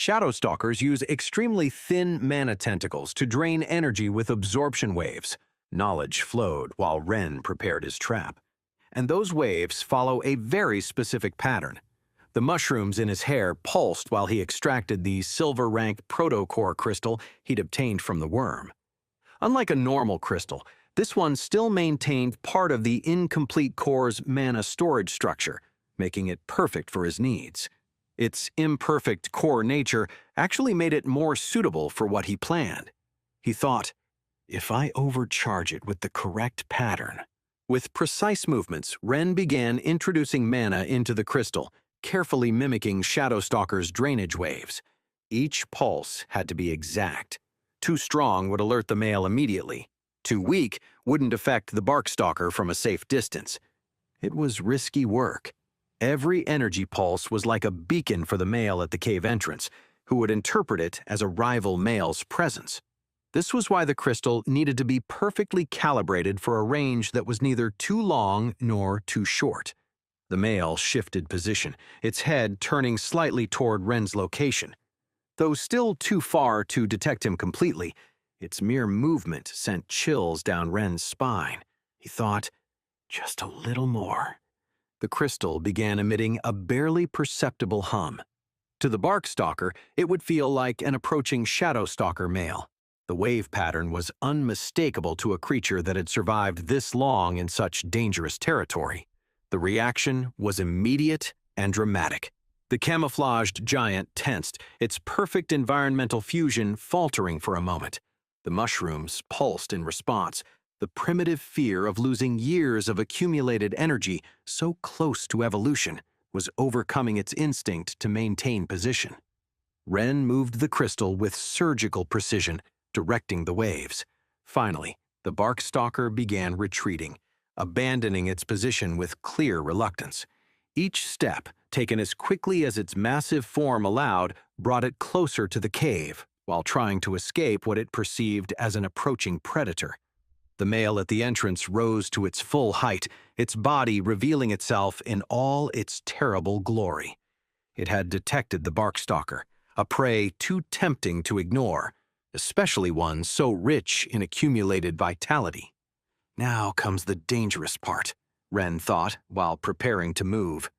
Shadow Stalkers use extremely thin mana tentacles to drain energy with absorption waves. Knowledge flowed while Ren prepared his trap. And those waves follow a very specific pattern. The mushrooms in his hair pulsed while he extracted the silver-rank protocore crystal he'd obtained from the worm. Unlike a normal crystal, this one still maintained part of the incomplete core's mana storage structure, making it perfect for his needs. Its imperfect core nature actually made it more suitable for what he planned. He thought, if I overcharge it with the correct pattern. With precise movements, Ren began introducing mana into the crystal, carefully mimicking Shadow Stalker's drainage waves. Each pulse had to be exact. Too strong would alert the male immediately. Too weak wouldn't affect the bark stalker from a safe distance. It was risky work. Every energy pulse was like a beacon for the male at the cave entrance, who would interpret it as a rival male's presence. This was why the crystal needed to be perfectly calibrated for a range that was neither too long nor too short. The male shifted position, its head turning slightly toward Ren's location. Though still too far to detect him completely, its mere movement sent chills down Ren's spine. He thought, just a little more. The crystal began emitting a barely perceptible hum. To the bark stalker, it would feel like an approaching shadow stalker male. The wave pattern was unmistakable to a creature that had survived this long in such dangerous territory. The reaction was immediate and dramatic. The camouflaged giant tensed, its perfect environmental fusion faltering for a moment. The mushrooms pulsed in response, the primitive fear of losing years of accumulated energy so close to evolution was overcoming its instinct to maintain position. Ren moved the crystal with surgical precision, directing the waves. Finally, the bark stalker began retreating, abandoning its position with clear reluctance. Each step, taken as quickly as its massive form allowed, brought it closer to the cave, while trying to escape what it perceived as an approaching predator. The male at the entrance rose to its full height, its body revealing itself in all its terrible glory. It had detected the bark stalker, a prey too tempting to ignore, especially one so rich in accumulated vitality. Now comes the dangerous part, Ren thought while preparing to move.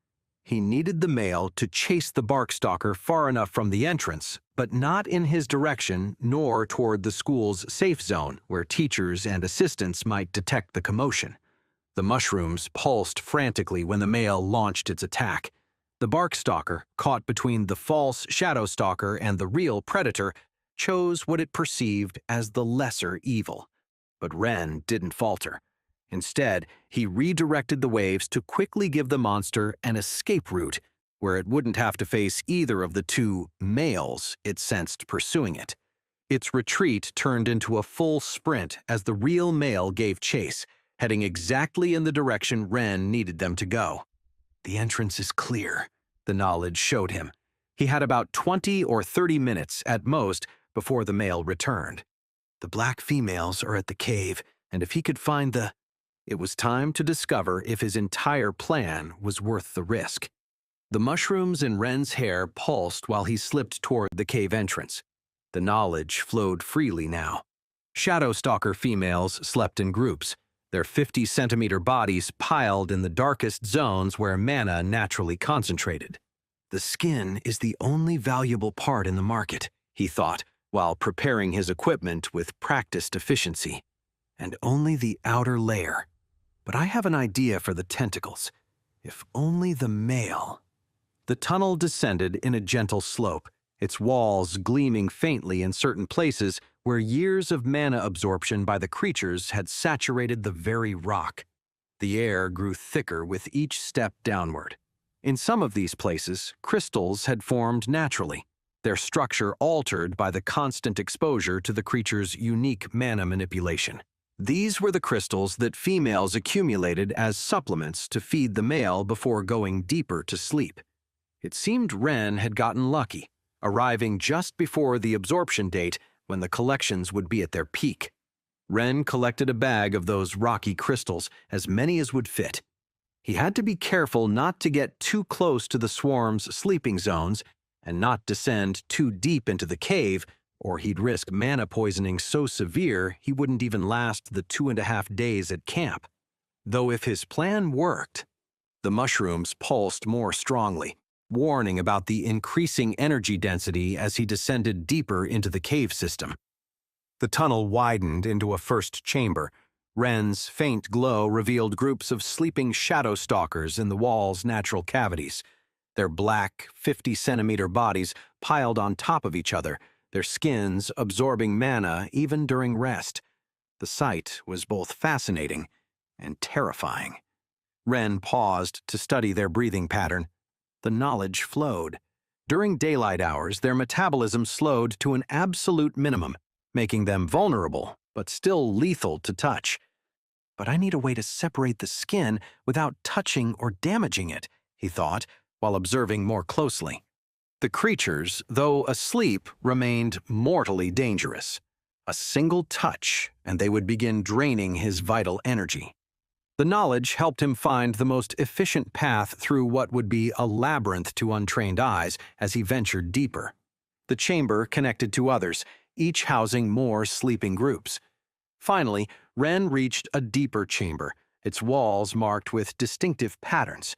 He needed the male to chase the bark stalker far enough from the entrance, but not in his direction nor toward the school's safe zone where teachers and assistants might detect the commotion. The mushrooms pulsed frantically when the male launched its attack. The bark stalker, caught between the false shadow stalker and the real predator, chose what it perceived as the lesser evil. But Ren didn't falter. Instead, he redirected the waves to quickly give the monster an escape route, where it wouldn't have to face either of the two males it sensed pursuing it. Its retreat turned into a full sprint as the real male gave chase, heading exactly in the direction Ren needed them to go. The entrance is clear, the knowledge showed him. He had about 20 or 30 minutes at most before the male returned. The black females are at the cave, and if he could find It was time to discover if his entire plan was worth the risk. The mushrooms in Ren's hair pulsed while he slipped toward the cave entrance. The knowledge flowed freely now. Shadow stalker females slept in groups, their 50-centimeter bodies piled in the darkest zones where mana naturally concentrated. The skin is the only valuable part in the market, he thought, while preparing his equipment with practiced efficiency. And only the outer layer. But I have an idea for the tentacles. If only the male. The tunnel descended in a gentle slope, its walls gleaming faintly in certain places where years of mana absorption by the creatures had saturated the very rock. The air grew thicker with each step downward. In some of these places, crystals had formed naturally, their structure altered by the constant exposure to the creature's unique mana manipulation. These were the crystals that females accumulated as supplements to feed the male before going deeper to sleep. It seemed Ren had gotten lucky, arriving just before the absorption date when the collections would be at their peak. Ren collected a bag of those rocky crystals, as many as would fit. He had to be careful not to get too close to the swarm's sleeping zones, and not descend too deep into the cave, or he'd risk mana poisoning so severe he wouldn't even last the 2.5 days at camp. Though if his plan worked, the mushrooms pulsed more strongly, warning about the increasing energy density as he descended deeper into the cave system. The tunnel widened into a first chamber. Ren's faint glow revealed groups of sleeping shadow stalkers in the wall's natural cavities, their black, 50-centimeter bodies piled on top of each other, their skins absorbing mana even during rest. The sight was both fascinating and terrifying. Ren paused to study their breathing pattern. The knowledge flowed. During daylight hours, their metabolism slowed to an absolute minimum, making them vulnerable, but still lethal to touch. But I need a way to separate the skin without touching or damaging it, he thought, while observing more closely. The creatures, though asleep, remained mortally dangerous. A single touch, and they would begin draining his vital energy. The knowledge helped him find the most efficient path through what would be a labyrinth to untrained eyes as he ventured deeper. The chamber connected to others, each housing more sleeping groups. Finally, Ren reached a deeper chamber, its walls marked with distinctive patterns.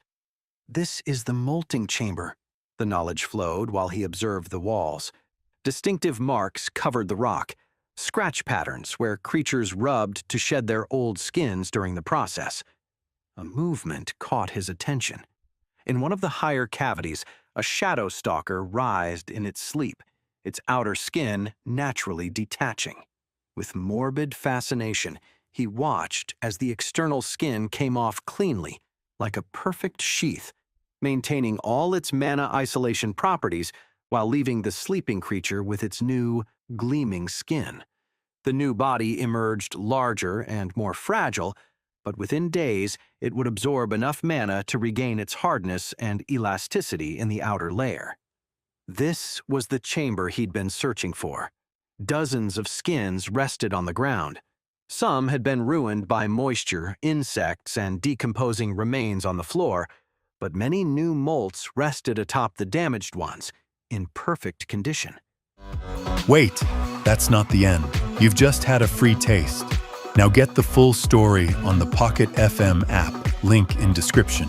This is the molting chamber, the knowledge flowed while he observed the walls. Distinctive marks covered the rock, scratch patterns where creatures rubbed to shed their old skins during the process. A movement caught his attention. In one of the higher cavities, a shadow stalker writhed in its sleep, its outer skin naturally detaching. With morbid fascination, he watched as the external skin came off cleanly, like a perfect sheath, maintaining all its mana isolation properties while leaving the sleeping creature with its new, gleaming skin. The new body emerged larger and more fragile, but within days it would absorb enough mana to regain its hardness and elasticity in the outer layer. This was the chamber he'd been searching for. Dozens of skins rested on the ground. Some had been ruined by moisture, insects, and decomposing remains on the floor, but many new molts rested atop the damaged ones, in perfect condition. Wait, that's not the end. You've just had a free taste. Now get the full story on the Pocket FM app, link in description.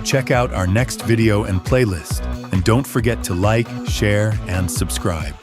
Check out our next video and playlist, and don't forget to like, share, and subscribe.